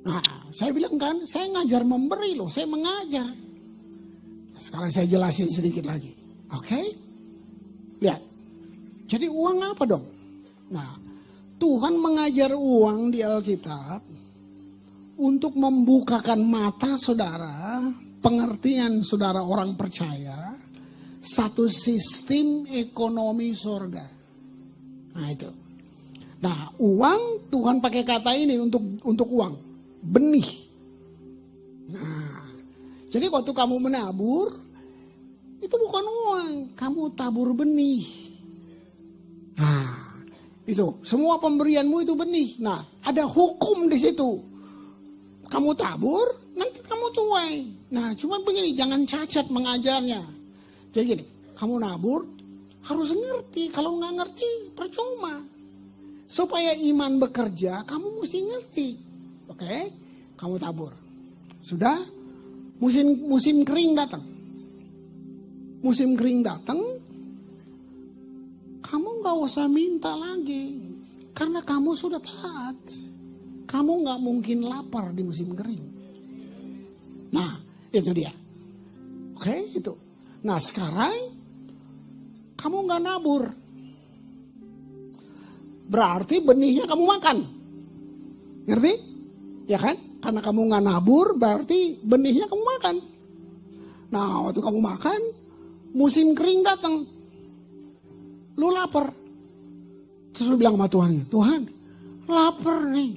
Nah, saya bilang kan, saya ngajar memberi loh, saya mengajar. Sekarang saya jelasin sedikit lagi. Oke? Lihat. Jadi uang apa dong? Nah, Tuhan mengajar uang di Alkitab untuk membukakan mata saudara, pengertian saudara orang percaya, satu sistem ekonomi sorga. Nah itu. Nah uang Tuhan pakai kata ini untuk uang, benih. Nah, jadi waktu kamu menabur, itu bukan uang, kamu tabur benih. Nah, itu semua pemberianmu itu benih. Nah, ada hukum di situ. Kamu tabur, nanti kamu tuai. Nah, cuman begini, jangan cacat mengajarnya. Jadi gini, kamu nabur harus ngerti. Kalau nggak ngerti, percuma. Supaya iman bekerja, kamu mesti ngerti. Oke? Kamu tabur. Sudah? Musim kering datang. Musim kering datang, kamu nggak usah minta lagi. Karena kamu sudah taat. Kamu nggak mungkin lapar di musim kering. Nah, itu dia. Oke, itu. Nah, sekarang kamu nggak nabur. Berarti benihnya kamu makan. Ngerti? Ya kan? Karena kamu nggak nabur, berarti benihnya kamu makan. Nah, waktu kamu makan, musim kering datang. Lu lapar. Terus lu bilang sama Tuhan, Tuhan, lapar nih.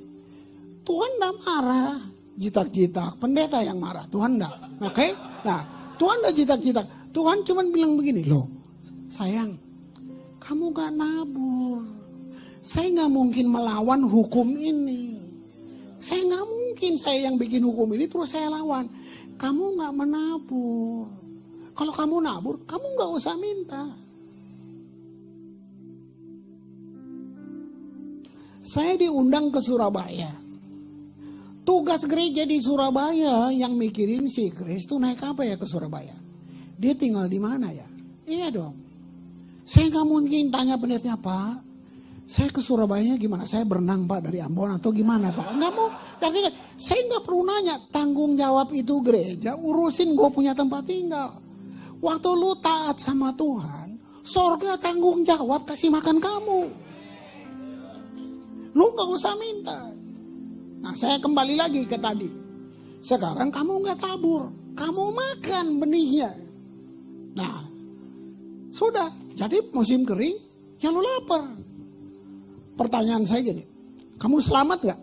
Tuhan enggak marah. Jitak-jitak, pendeta yang marah. Tuhan enggak. Oke? Nah, Tuhan enggak jitak-jitak. Tuhan cuma bilang begini, loh, sayang, kamu gak nabur. Saya gak mungkin melawan hukum ini. Saya gak mungkin saya yang bikin hukum ini terus saya lawan. Kamu gak menabur. Kalau kamu nabur, kamu gak usah minta. Saya diundang ke Surabaya. Tugas gereja di Surabaya yang mikirin si Chris tuh naik apa ya ke Surabaya? Dia tinggal di mana ya? Iya dong. Saya gak mungkin tanya pendetanya, Pak, saya ke Surabaya gimana? Saya berenang Pak dari Ambon atau gimana Pak? Enggak mau. Artinya, saya gak perlu nanya. Tanggung jawab itu gereja, urusin gue punya tempat tinggal. Waktu lu taat sama Tuhan, sorga tanggung jawab kasih makan kamu. Lu gak usah minta. Nah, saya kembali lagi ke tadi. Sekarang kamu gak tabur. Kamu makan benihnya. Nah, sudah. Jadi musim kering, ya lu lapar. Pertanyaan saya gini. Kamu selamat gak?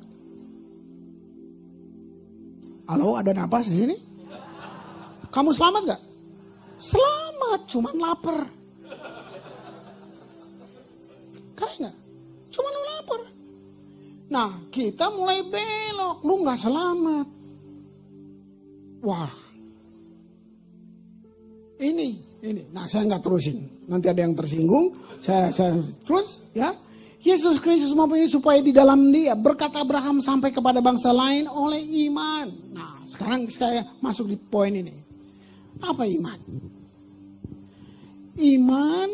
Halo, ada napas di sini? Kamu selamat gak? Selamat, cuman lapar. Keren gak? Cuman lu lapar. Nah, kita mulai belok. Lu gak selamat. Wah. Ini. Nah, saya gak terusin. Nanti ada yang tersinggung. Saya terus ya. Yesus Kristus mampu ini supaya di dalam dia berkat Abraham sampai kepada bangsa lain oleh iman. Nah, sekarang saya masuk di poin ini. Apa iman? Iman,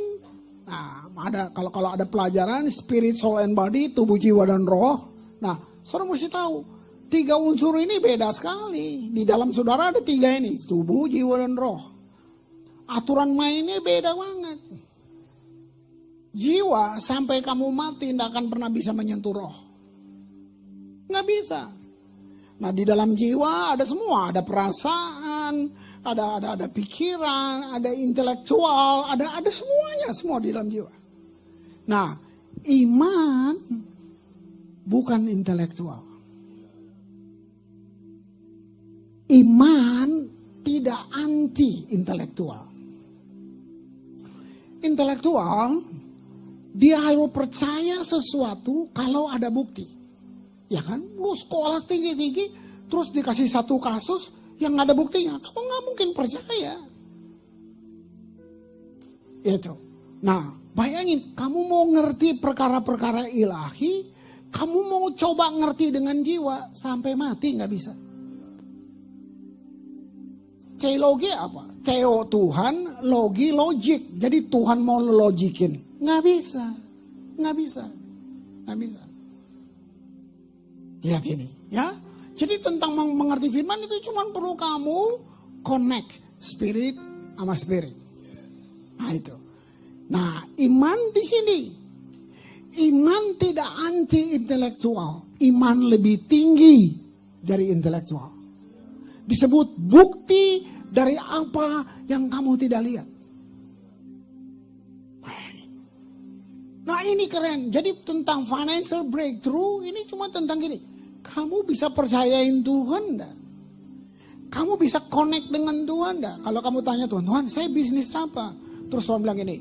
nah, kalau ada pelajaran spirit, soul, and body, tubuh, jiwa, dan roh. Nah, saudara mesti tahu 3 unsur ini beda sekali. Di dalam saudara ada 3 ini, tubuh, jiwa, dan roh. Aturan mainnya beda banget. Jiwa sampai kamu mati tidak akan pernah bisa menyentuh roh. Nggak bisa. Nah, di dalam jiwa ada semua, ada perasaan, ada pikiran, ada intelektual, ada semuanya, semua di dalam jiwa. Nah, iman bukan intelektual. Iman tidak anti intelektual. Intelektual, dia harus percaya sesuatu kalau ada bukti. Ya kan, lu sekolah tinggi-tinggi, terus dikasih satu kasus yang ada buktinya, kamu gak mungkin percaya. Itu. Nah, bayangin, kamu mau ngerti perkara-perkara ilahi, kamu mau coba ngerti dengan jiwa, sampai mati gak bisa. Teologi apa? Teo Tuhan, logi logik. Jadi Tuhan mau logikin. Nggak bisa. Lihat ini ya. Jadi tentang mengerti firman itu cuma perlu kamu connect spirit sama spirit. Nah itu. Nah iman di sini. Iman tidak anti intelektual. Iman lebih tinggi dari intelektual. Disebut bukti dari apa yang kamu tidak lihat. Nah ini keren. Jadi tentang financial breakthrough ini cuma tentang gini. Kamu bisa percayain Tuhan enggak? Kamu bisa connect dengan Tuhan enggak? Kalau kamu tanya Tuhan, Tuhan saya bisnis apa? Terus Tuhan bilang ini.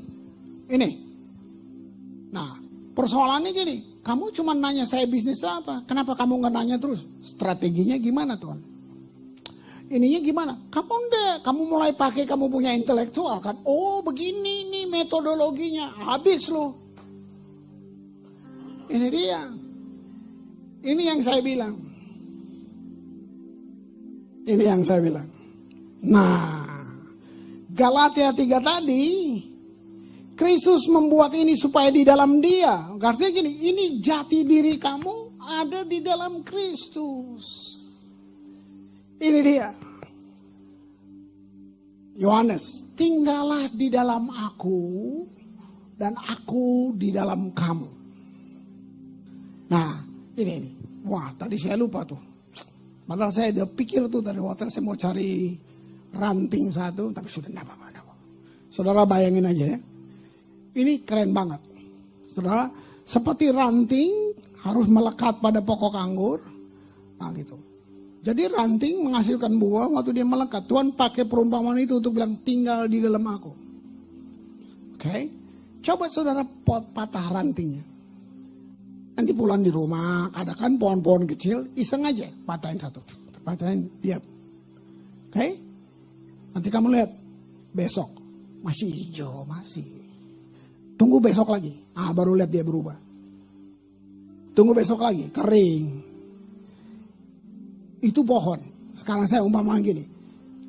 Nah persoalannya gini. Kamu cuma nanya saya bisnis apa? Kenapa kamu nggak nanya terus? Strateginya gimana Tuhan? Ininya gimana? Kamu enggak. Kamu mulai pakai kamu punya intelektual kan? Oh begini nih metodologinya. Habis loh. Ini dia. Ini yang saya bilang. Ini yang saya bilang. Nah, Galatia 3 tadi, Kristus membuat ini supaya di dalam Dia. Artinya gini, ini jati diri kamu ada di dalam Kristus. Ini dia. Yohanes, tinggallah di dalam aku dan aku di dalam kamu. Nah, ini. Wah, tadi saya lupa tuh. Padahal saya udah pikir tuh dari hotel saya mau cari ranting satu, tapi sudah enggak apa-apa. Saudara bayangin aja ya. Ini keren banget. Saudara, seperti ranting harus melekat pada pokok anggur. Nah gitu. Jadi ranting menghasilkan buah waktu dia melekat. Tuhan pakai perumpamaan itu untuk bilang tinggal di dalam aku. Oke. Coba saudara patah rantingnya. Nanti pulang di rumah, ada kan pohon-pohon kecil, iseng aja, patahin satu, patahin, diam. Oke? Nanti kamu lihat, besok, masih hijau, masih. Tunggu besok lagi, baru lihat dia berubah. Tunggu besok lagi, kering. Itu pohon, sekarang saya umpamakan gini,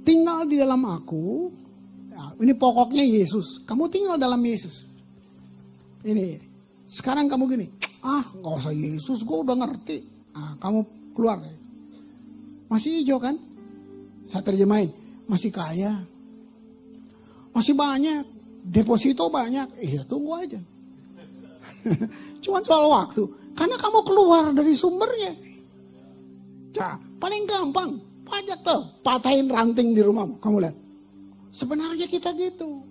tinggal di dalam aku, ini pokoknya Yesus, kamu tinggal dalam Yesus. Ini, sekarang kamu gini, nggak usah Yesus, gue udah ngerti. Kamu keluar. Masih hijau kan? Saya terjemahin. Masih kaya. Masih banyak. Deposito banyak. Iya tunggu aja. Cuman soal waktu. Karena kamu keluar dari sumbernya. Paling gampang. Pajak tuh. Patahin ranting di rumahmu. Kamu lihat. Sebenarnya kita gitu.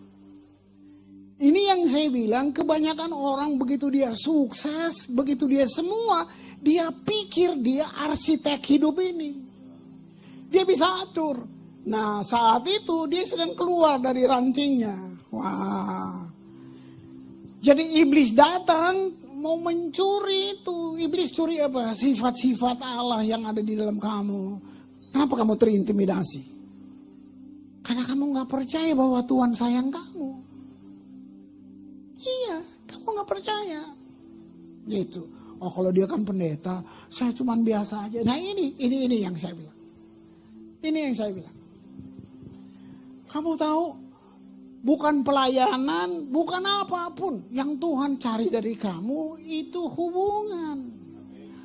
Ini yang saya bilang, kebanyakan orang begitu dia sukses, begitu dia semua, dia pikir dia arsitek hidup ini. Dia bisa atur. Nah saat itu dia sedang keluar dari rantingnya. Wah. Jadi iblis datang mau mencuri itu. Iblis curi apa? Sifat-sifat Allah yang ada di dalam kamu. Kenapa kamu terintimidasi? Karena kamu gak percaya bahwa Tuhan sayang kamu. Iya, kamu gak percaya. Gitu. Oh kalau dia kan pendeta, saya cuman biasa aja. Nah ini yang saya bilang. Ini yang saya bilang. Kamu tahu, bukan pelayanan, bukan apapun. Yang Tuhan cari dari kamu itu hubungan.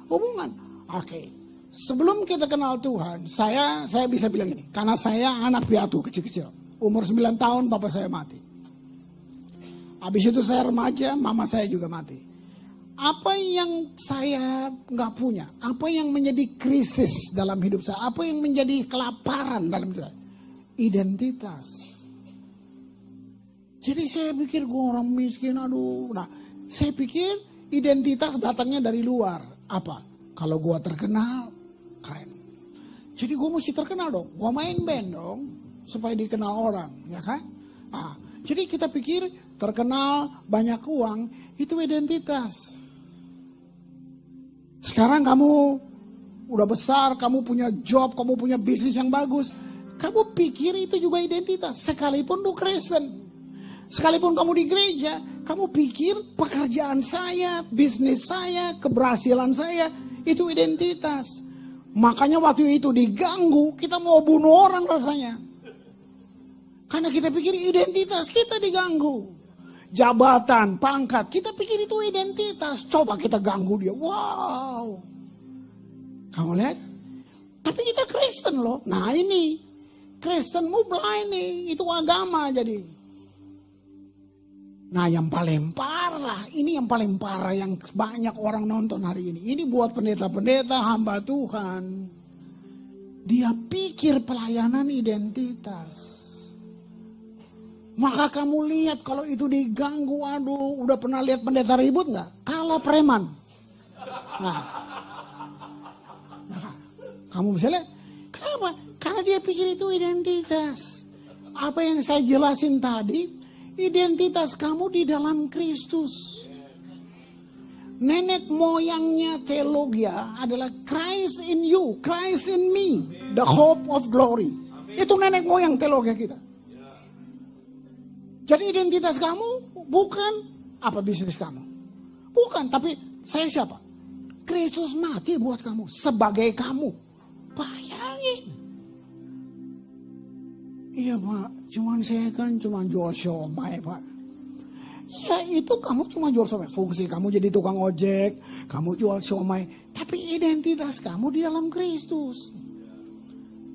Hubungan. Oke. Sebelum kita kenal Tuhan, saya bisa bilang ini. Karena saya anak piatu kecil-kecil. Umur 9 tahun bapak saya mati. Habis itu saya remaja, mama saya juga mati. Apa yang saya nggak punya? Apa yang menjadi krisis dalam hidup saya? Apa yang menjadi kelaparan dalam hidup saya? Identitas. Jadi saya pikir gue orang miskin, aduh. Nah, saya pikir identitas datangnya dari luar. Apa? Kalau gue terkenal, keren. Jadi gue mesti terkenal dong. Gue main band dong, supaya dikenal orang, ya kan? Nah, jadi kita pikir terkenal, banyak uang, itu identitas. Sekarang kamu udah besar, kamu punya job, kamu punya bisnis yang bagus. Kamu pikir itu juga identitas, sekalipun lu Kristen. Sekalipun kamu di gereja, kamu pikir pekerjaan saya, bisnis saya, keberhasilan saya, itu identitas. Makanya waktu itu diganggu, kita mau bunuh orang rasanya. Karena kita pikir identitas kita diganggu. Jabatan, pangkat, kita pikir itu identitas. Coba kita ganggu dia. Wow. Kamu lihat? Tapi kita Kristen loh. Nah ini, Kristenmu blind nih, itu agama jadi. Nah yang paling parah, ini yang paling parah yang banyak orang nonton hari ini. Ini buat pendeta-pendeta, hamba Tuhan. Dia pikir pelayanan identitas. Maka kamu lihat kalau itu diganggu, aduh, udah pernah lihat pendeta ribut nggak? Kalah preman. Nah, kamu bisa lihat, kenapa? Karena dia pikir itu identitas. Apa yang saya jelasin tadi, identitas kamu di dalam Kristus. Nenek moyangnya teologia adalah Christ in you, Christ in me, the hope of glory. Itu nenek moyang teologia kita. Jadi identitas kamu bukan apa bisnis kamu. Bukan, tapi saya siapa? Kristus mati buat kamu, sebagai kamu. Bayangin. Iya Pak, saya kan cuma jual siomay Pak. Ya itu kamu cuma jual siomay. Fungsi kamu jadi tukang ojek, kamu jual siomay. Tapi identitas kamu di dalam Kristus.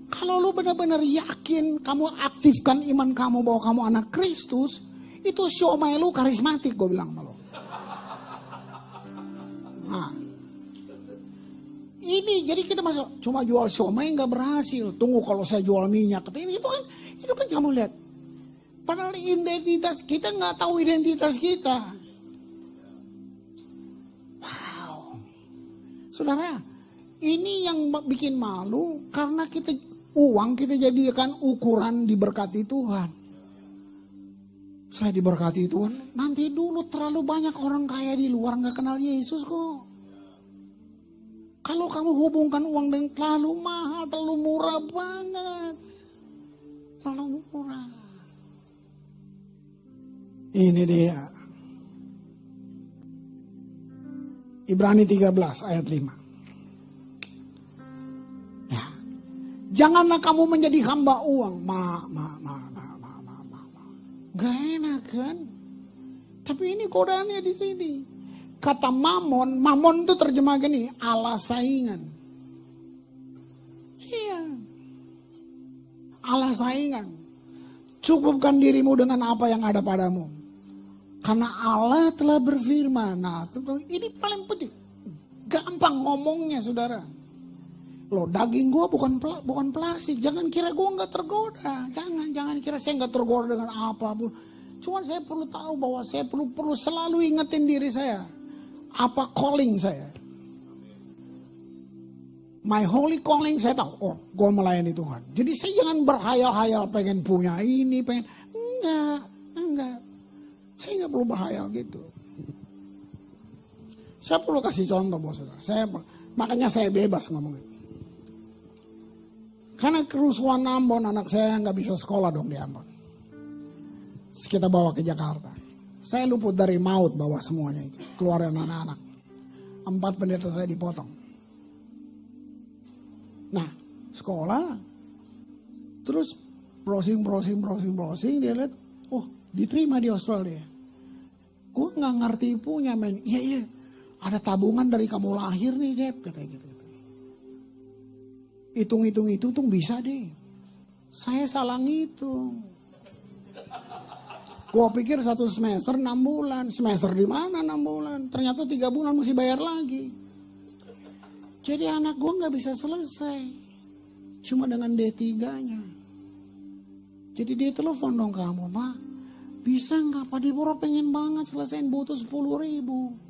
Kalau lu benar-benar yakin, kamu aktifkan iman kamu bahwa kamu anak Kristus, itu siomay lu karismatik, gue bilang sama lu. Nah, ini jadi kita masuk cuma jual siomay nggak berhasil. Tunggu kalau saya jual minyak, itu kan kamu lihat. Padahal identitas kita nggak tahu identitas kita. Wow, saudara, ini yang bikin malu karena uang kita jadikan ukuran diberkati Tuhan. Saya diberkati Tuhan. Nanti dulu terlalu banyak orang kaya di luar nggak kenal Yesus kok. Kalau kamu hubungkan uang dengan terlalu mahal, terlalu murah banget. Terlalu murah. Ini dia. Ibrani 13 ayat 5. Janganlah kamu menjadi hamba uang. Gak enak kan? Tapi ini kodaannya di sini. Kata mamon itu terjemah gini, Allah saingan. Iya. Allah saingan. Cukupkan dirimu dengan apa yang ada padamu. Karena Allah telah berfirman. Nah, ini paling penting. Gampang ngomongnya saudara. Loh daging gue bukan plastik. Jangan kira gue gak tergoda. Jangan kira saya gak tergoda dengan apapun. Cuman saya perlu tahu bahwa saya perlu selalu ingetin diri saya. Apa calling saya. My holy calling saya tahu. Oh gue melayani Tuhan. Jadi saya jangan berhayal-hayal pengen punya ini. Enggak. Saya gak perlu berhayal gitu. Saya perlu kasih contoh bos. Makanya saya bebas ngomongin. Karena kerusuhan Ambon, anak saya nggak bisa sekolah dong di Ambon. Terus kita bawa ke Jakarta. Saya luput dari maut bawa semuanya itu. Keluaran anak-anak. 4 pendeta saya dipotong. Nah, sekolah. Terus browsing. Dia lihat, oh diterima di Australia. Gue nggak ngerti punya men. Iya. Ada tabungan dari kamu lahir nih Dep. Katanya gitu. Hitung bisa deh. Saya salah ngitung. Gua pikir 1 semester 6 bulan. Semester di mana 6 bulan? Ternyata 3 bulan mesti bayar lagi. Jadi anak gua nggak bisa selesai. Cuma dengan D3-nya. Jadi dia telepon dong kamu, Ma. Bisa nggak Pak Diporo pengen banget selesaiin butuh 10.000.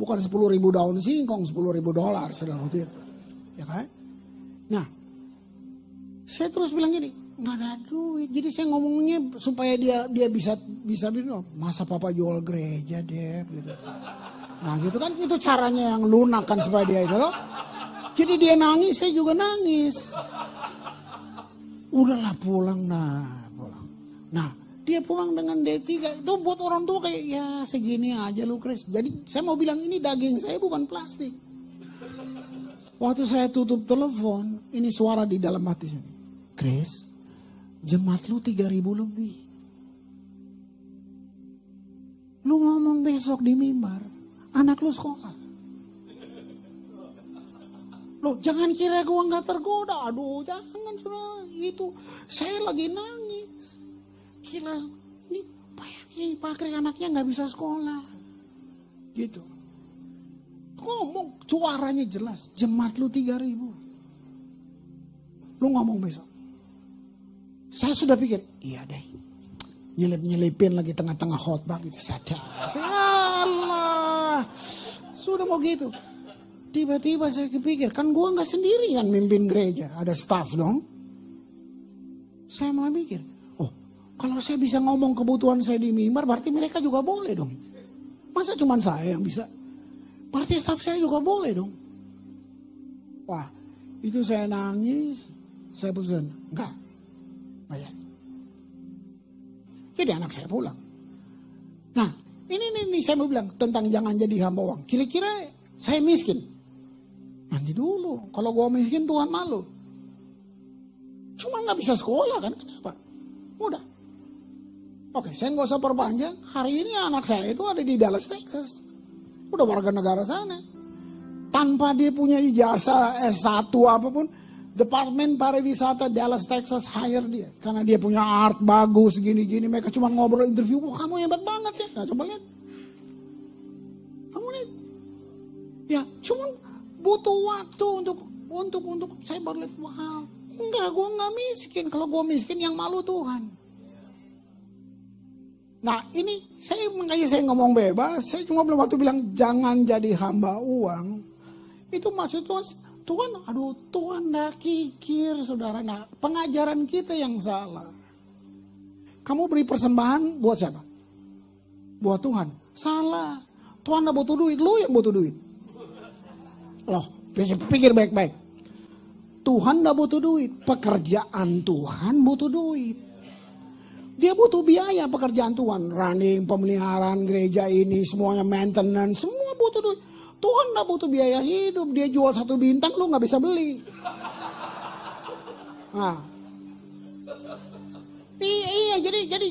Bukan 10.000 daun singkong, $10.000 saudara waktu itu. Ya kan? Nah, saya terus bilang gini, nggak ada duit. Jadi saya ngomongnya supaya dia bisa bilang, masa papa jual gereja deh, gitu. Nah gitu kan, itu caranya yang lunak kan supaya dia itu loh. Jadi dia nangis, saya juga nangis. Udahlah pulang. Nah, dia pulang dengan D3. Itu buat orang tua kayak, ya segini aja lu Chris. Jadi saya mau bilang ini daging saya bukan plastik. Waktu saya tutup telepon, ini suara di dalam hati saya. Chris, jemaat lu 3.000 lebih. Lu ngomong besok di mimbar, anak lu sekolah. Loh, jangan kira gue nggak tergoda. Aduh, jangan saudara. Itu saya lagi nangis. Gila, ini bayangin Pak Kri anaknya nggak bisa sekolah. Gitu. Ngomong, suaranya jelas. Jemaat lu 3.000. Lu ngomong besok. Saya sudah pikir, iya deh. Nyelip-nyelipin lagi tengah-tengah khotbah gitu. Sadar. Ya Allah. Sudah mau gitu. Tiba-tiba saya kepikir, kan gue gak sendirian mimpin gereja. Ada staff dong. Saya malah mikir, oh kalau saya bisa ngomong kebutuhan saya di mimbar, berarti mereka juga boleh dong. Masa cuma saya yang bisa? Berarti staff saya juga boleh dong. Wah, itu saya nangis. Saya putuskan, enggak. Bayar. Jadi anak saya pulang. Nah, ini saya mau bilang tentang jangan jadi hamba uang. Kira-kira saya miskin? Nanti dulu, kalau gua miskin Tuhan malu. Cuma gak bisa sekolah kan, kenapa? Udah. Oke, saya gak usah perpanjang. Hari ini anak saya itu ada di Dallas, Texas. Udah warga negara sana. Tanpa dia punya ijazah S1 apapun, Departemen Pariwisata Dallas, Texas hire dia. Karena dia punya art bagus, gini-gini. Mereka cuma ngobrol interview, wah kamu hebat banget ya. Nah coba lihat. Kamu lihat. Ya, cuma butuh waktu untuk saya baru lihat, wow, enggak, gue nggak miskin. Kalau gue miskin yang malu Tuhan. Nah ini makanya saya ngomong bebas. Saya cuma belum waktu bilang jangan jadi hamba uang. Itu maksud Tuhan, aduh Tuhan dah kikir saudara. Nah pengajaran kita yang salah. Kamu beri persembahan buat siapa? Buat Tuhan. Salah. Tuhan dah butuh duit, lu yang butuh duit. Loh, pikir baik-baik. Tuhan gak butuh duit. Pekerjaan Tuhan butuh duit. Dia butuh biaya pekerjaan Tuhan. Running, pemeliharaan gereja ini, semuanya maintenance, semua butuh duit. Tuhan gak butuh biaya hidup. Dia jual 1 bintang, lu gak bisa beli. Nah. Iya, jadi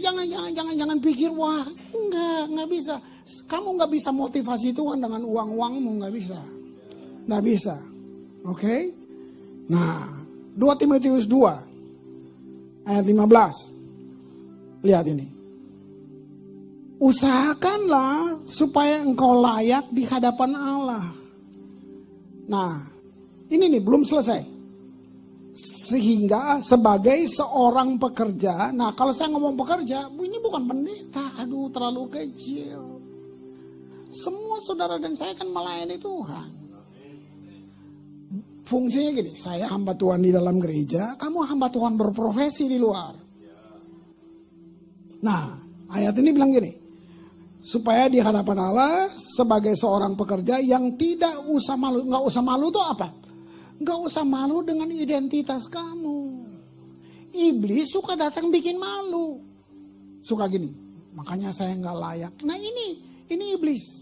jangan pikir, wah enggak bisa. Kamu gak bisa motivasi Tuhan dengan uang-uangmu, gak bisa. Nggak bisa. Oke? Nah, 2 Timotius 2 ayat 15. Lihat ini. Usahakanlah supaya engkau layak di hadapan Allah. Nah, ini nih belum selesai. Sehingga sebagai seorang pekerja, nah kalau saya ngomong pekerja, ini bukan pendeta, aduh terlalu kecil. Semua saudara dan saya kan melayani Tuhan. Fungsinya gini, saya hamba Tuhan di dalam gereja, kamu hamba Tuhan berprofesi di luar. Nah, ayat ini bilang gini, supaya di hadapan Allah sebagai seorang pekerja yang tidak usah malu. Nggak usah malu tuh apa? Nggak usah malu dengan identitas kamu. Iblis suka datang bikin malu. Suka gini, makanya saya nggak layak. Nah ini iblis.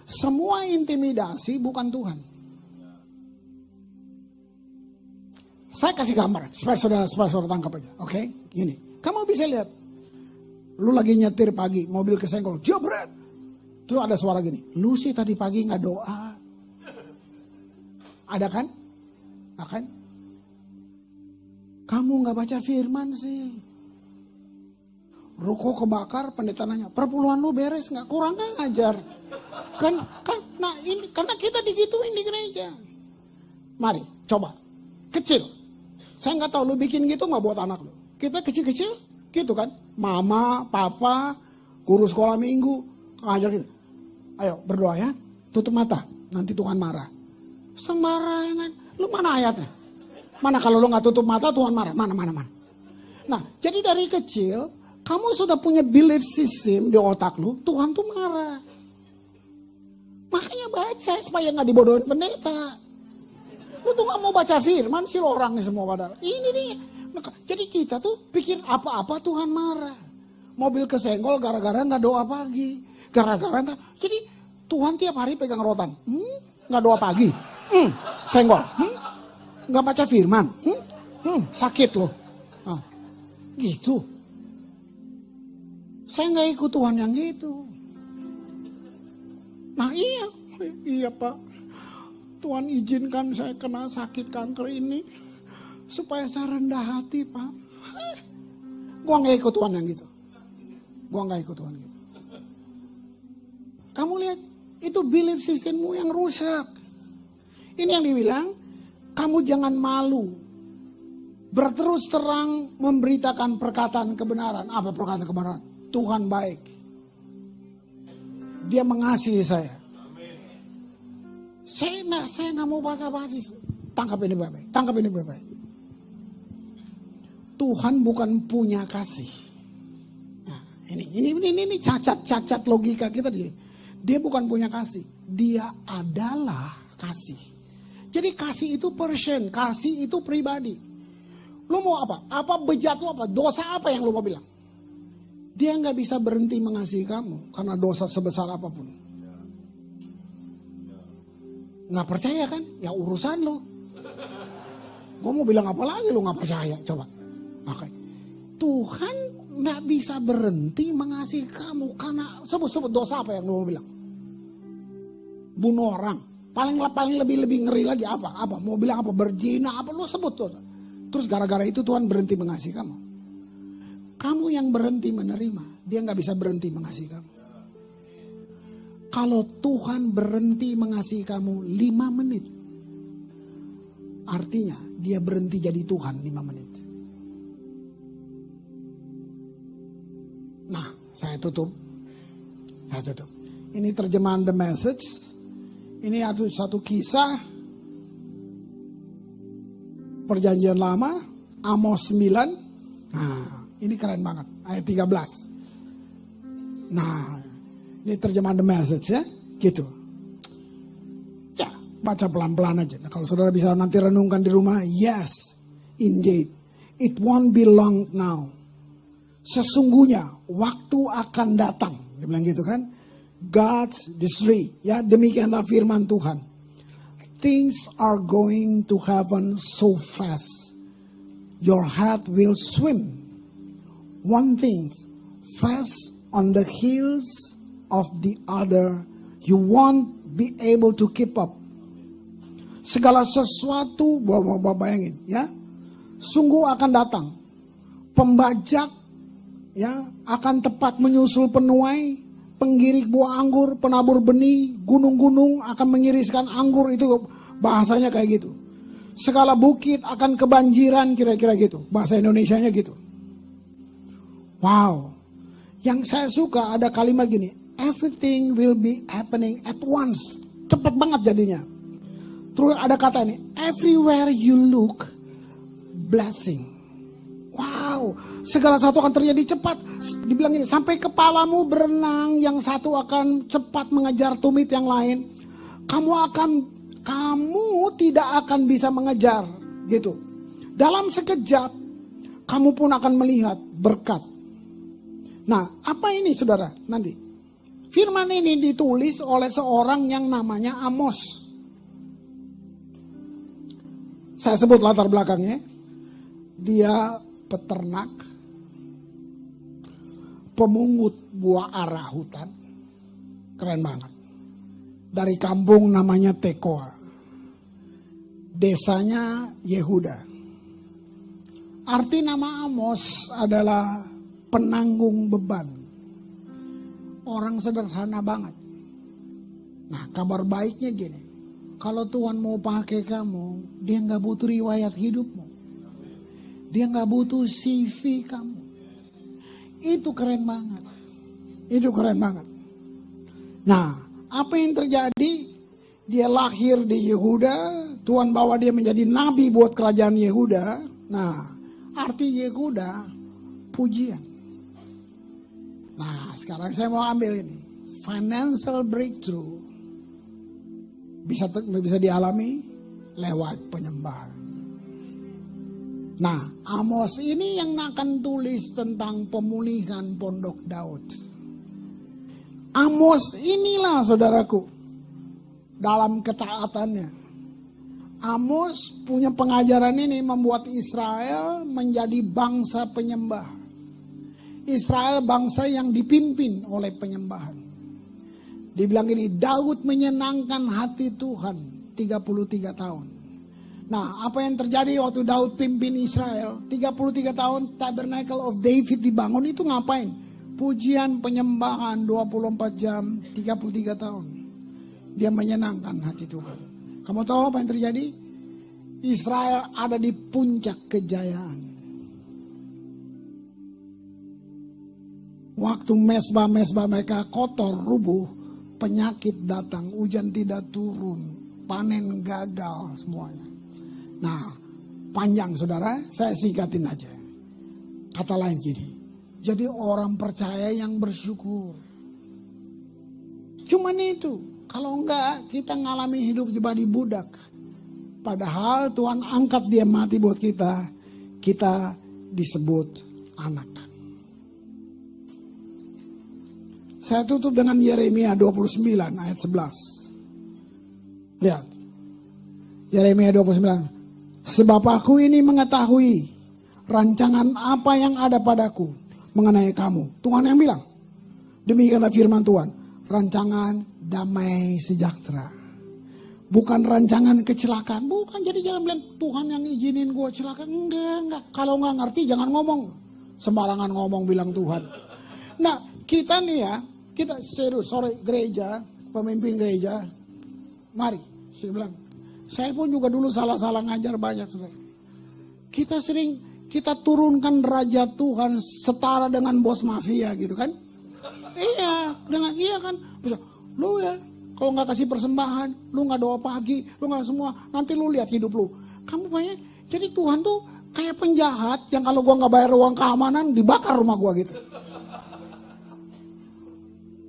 Semua intimidasi bukan Tuhan. Saya kasih gambar, supaya saudara tangkap aja. Oke, gini. Kamu bisa lihat. Lu lagi nyetir pagi, mobil kesenggol, jebret. Terus ada suara gini, lu sih tadi pagi gak doa. Ada kan? Akan? Kamu gak baca firman sih. Ruko kebakar, pendeta nanya, perpuluhan lu beres gak? Kurang ngajar. Nah ini, karena kita digituin di gereja. Mari, coba. Kecil. Saya nggak tahu lu bikin gitu nggak buat anak lu. Kita kecil-kecil gitu kan. Mama, papa, guru sekolah minggu, ngajar gitu. Ayo berdoa ya, tutup mata. Nanti Tuhan marah. Sembarangan. Lu mana ayatnya? Mana kalau lu nggak tutup mata Tuhan marah? Mana. Nah, jadi dari kecil kamu sudah punya belief system di otak lu. Tuhan tuh marah. Makanya baca supaya nggak dibodohin pendeta. Lu tuh gak mau baca firman sih lo orang nih semua padahal. Ini nih. Jadi kita tuh pikir apa-apa Tuhan marah. Mobil kesenggol gara-gara gak doa pagi. Gara-gara gak. Jadi Tuhan tiap hari pegang rotan. Gak doa pagi. Senggol. Gak baca firman. Sakit loh. Nah, gitu. Saya gak ikut Tuhan yang gitu. Nah iya Pak. Tuhan izinkan saya kena sakit kanker ini supaya saya rendah hati, Pak. Gua nggak ikut Tuhan yang gitu. Gua nggak ikut Tuhan gitu. Kamu lihat, itu belief sistemmu yang rusak. Ini yang dibilang, kamu jangan malu. Berterus terang memberitakan perkataan kebenaran. Apa perkataan kebenaran? Tuhan baik. Dia mengasihi saya. Saya nggak mau basa-basi. Tangkap ini baik-baik. Tangkap ini baik-baik. Tuhan bukan punya kasih. Nah, ini cacat logika kita di sini. Dia bukan punya kasih. Dia adalah kasih. Jadi kasih itu person, kasih itu pribadi. Lu mau apa? Apa bejat lu apa? Dosa apa yang lu mau bilang? Dia nggak bisa berhenti mengasihi kamu karena dosa sebesar apapun. Nggak percaya kan? Ya urusan lo. Gue mau bilang apa lagi lu nggak percaya? Coba. Oke. Tuhan nggak bisa berhenti mengasihi kamu karena sebut dosa apa yang lu mau bilang? Bunuh orang. Paling lebih ngeri lagi apa? Mau bilang apa? Berzina apa? Lu sebut tuh. Terus gara-gara itu Tuhan berhenti mengasihi kamu. Kamu yang berhenti menerima, dia nggak bisa berhenti mengasihi kamu. Kalau Tuhan berhenti mengasihi kamu 5 menit, artinya dia berhenti jadi Tuhan 5 menit. Nah, saya tutup. Ini terjemahan The Message. Ini satu kisah Perjanjian Lama, Amos 9. Nah, ini keren banget, ayat 13. Nah, ini terjemahan The Message ya, gitu. Ya, baca pelan-pelan aja. Nah, kalau saudara bisa nanti renungkan di rumah, yes, indeed, it won't be long now. Sesungguhnya waktu akan datang, dia bilang gitu kan. God's decree, ya demikianlah firman Tuhan. Things are going to happen so fast. Your heart will swim. One thing, fast on the heels of the other. You won't be able to keep up. Segala sesuatu, bayangin ya, sungguh akan datang. Pembajak ya akan tepat menyusul penuai. Penggirik buah anggur, penabur benih, gunung-gunung akan mengiriskan anggur, itu bahasanya kayak gitu. Segala bukit akan kebanjiran, kira-kira gitu. Bahasa Indonesianya gitu. Wow. Yang saya suka ada kalimat gini, everything will be happening at once. Cepat banget jadinya. Terus ada kata ini, everywhere you look, blessing. Wow, segala sesuatu akan terjadi cepat. Dibilang ini, sampai kepalamu berenang, yang satu akan cepat mengejar tumit yang lain. Kamu tidak akan bisa mengejar, gitu. Dalam sekejap, kamu pun akan melihat berkat. Nah, apa ini saudara? Nanti, firman ini ditulis oleh seorang yang namanya Amos. Saya sebut latar belakangnya. Dia peternak, pemungut buah ara hutan, keren banget. Dari kampung namanya Tekoa, desanya Yehuda. Arti nama Amos adalah penanggung beban. Orang sederhana banget. Nah, kabar baiknya gini, kalau Tuhan mau pakai kamu, dia nggak butuh riwayat hidupmu. Dia nggak butuh CV kamu. Itu keren banget. Itu keren banget. Nah, apa yang terjadi? Dia lahir di Yehuda. Tuhan bawa dia menjadi nabi buat kerajaan Yehuda. Nah, arti Yehuda, pujian. Nah, sekarang saya mau ambil ini. Financial breakthrough. Bisa dialami lewat penyembahan. Nah, Amos ini yang akan tulis tentang pemulihan Pondok Daud. Amos inilah saudaraku, dalam ketaatannya. Amos punya pengajaran ini membuat Israel menjadi bangsa penyembah. Israel bangsa yang dipimpin oleh penyembahan. Dibilang ini, Daud menyenangkan hati Tuhan 33 tahun. Nah, apa yang terjadi waktu Daud pimpin Israel? 33 tahun Tabernacle of David dibangun, itu ngapain? Pujian, penyembahan 24 jam, 33 tahun. Dia menyenangkan hati Tuhan. Kamu tahu apa yang terjadi? Israel ada di puncak kejayaan. Waktu mesbah-mesbah mereka kotor, rubuh, penyakit datang, hujan tidak turun, panen gagal semuanya. Nah, panjang saudara, saya singkatin aja. Kata lain gini, jadi orang percaya yang bersyukur. Cuman itu, kalau enggak kita ngalami hidup jadi budak. Padahal Tuhan angkat dia mati buat kita, kita disebut anak. Saya tutup dengan Yeremia 29 ayat 11. Lihat. Yeremia 29. Sebab aku ini mengetahui rancangan apa yang ada padaku mengenai kamu. Tuhan yang bilang. Demikianlah firman Tuhan. Rancangan damai sejahtera. Bukan rancangan kecelakaan. Bukan, jadi jangan bilang Tuhan yang izinin gue celaka. Enggak. Kalau nggak ngerti jangan ngomong. Sembarangan ngomong bilang Tuhan. Nah, kita nih ya. Kita serius, sore gereja, pemimpin gereja, mari, saya bilang, saya pun juga dulu salah-salah ngajar banyak, saudara. Kita turunkan raja Tuhan setara dengan bos mafia gitu kan? Iya kan? Bisa, lu ya, kalau nggak kasih persembahan, lu nggak doa pagi, lu nggak semua, nanti lu lihat hidup lu. Kamu banyak, jadi Tuhan tuh kayak penjahat yang kalau gua nggak bayar uang keamanan dibakar rumah gua gitu.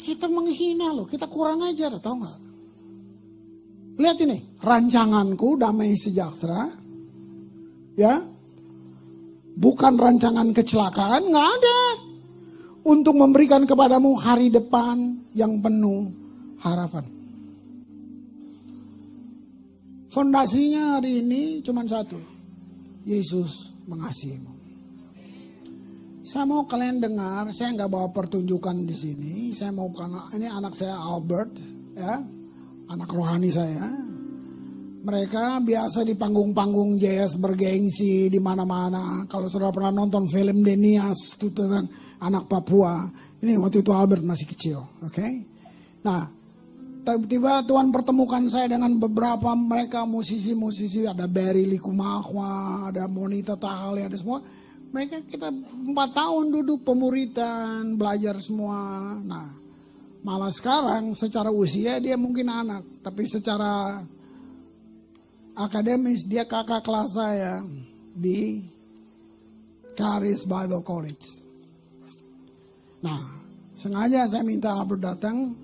Kita menghina loh, kita kurang ajar, tahu nggak? Lihat ini, rancanganku damai sejahtera, ya, bukan rancangan kecelakaan, nggak ada. Untuk memberikan kepadamu hari depan yang penuh harapan. Fondasinya hari ini cuma satu, Yesus mengasihimu. Saya mau kalian dengar, saya nggak bawa pertunjukan di sini. Saya mau, karena ini anak saya Albert, ya, anak rohani saya. Mereka biasa di panggung-panggung jazz bergengsi di mana-mana. Kalau saudara pernah nonton film Denias itu tentang anak Papua, ini waktu itu Albert masih kecil, oke? Nah, tiba-tiba Tuhan pertemukan saya dengan beberapa mereka musisi-musisi, ada Barry Likumahwa, ada Monita Tahali, ada semua. Mereka kita 4 tahun duduk pemuritan, belajar semua. Nah, malah sekarang secara usia dia mungkin anak, tapi secara akademis dia kakak kelas saya di Charis Bible College. Nah, sengaja saya minta Albert datang.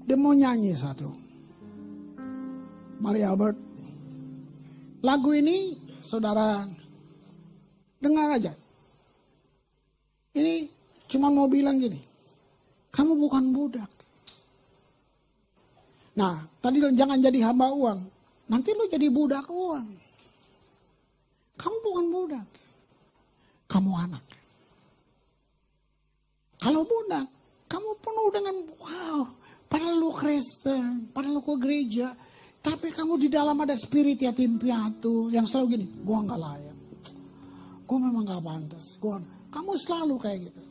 Dia mau nyanyi satu. Mari Albert. Lagu ini saudara dengar aja. Ini cuma mau bilang gini. Kamu bukan budak. Nah, tadi jangan jadi hamba uang. Nanti lu jadi budak uang. Kamu bukan budak. Kamu anak. Kalau budak, kamu penuh dengan wow. Padahal lu Kristen, padahal lu ke gereja. Tapi kamu di dalam ada spirit yatim piatu yang selalu gini. Gua gak layak. Gue memang gak pantas. Kamu selalu kayak gitu.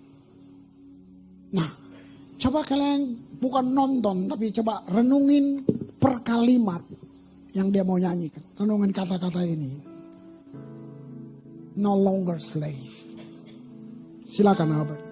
Nah, coba kalian bukan nonton, tapi coba renungin per kalimat yang dia mau nyanyikan. Renungin kata-kata ini. No longer slave. Silakan Albert.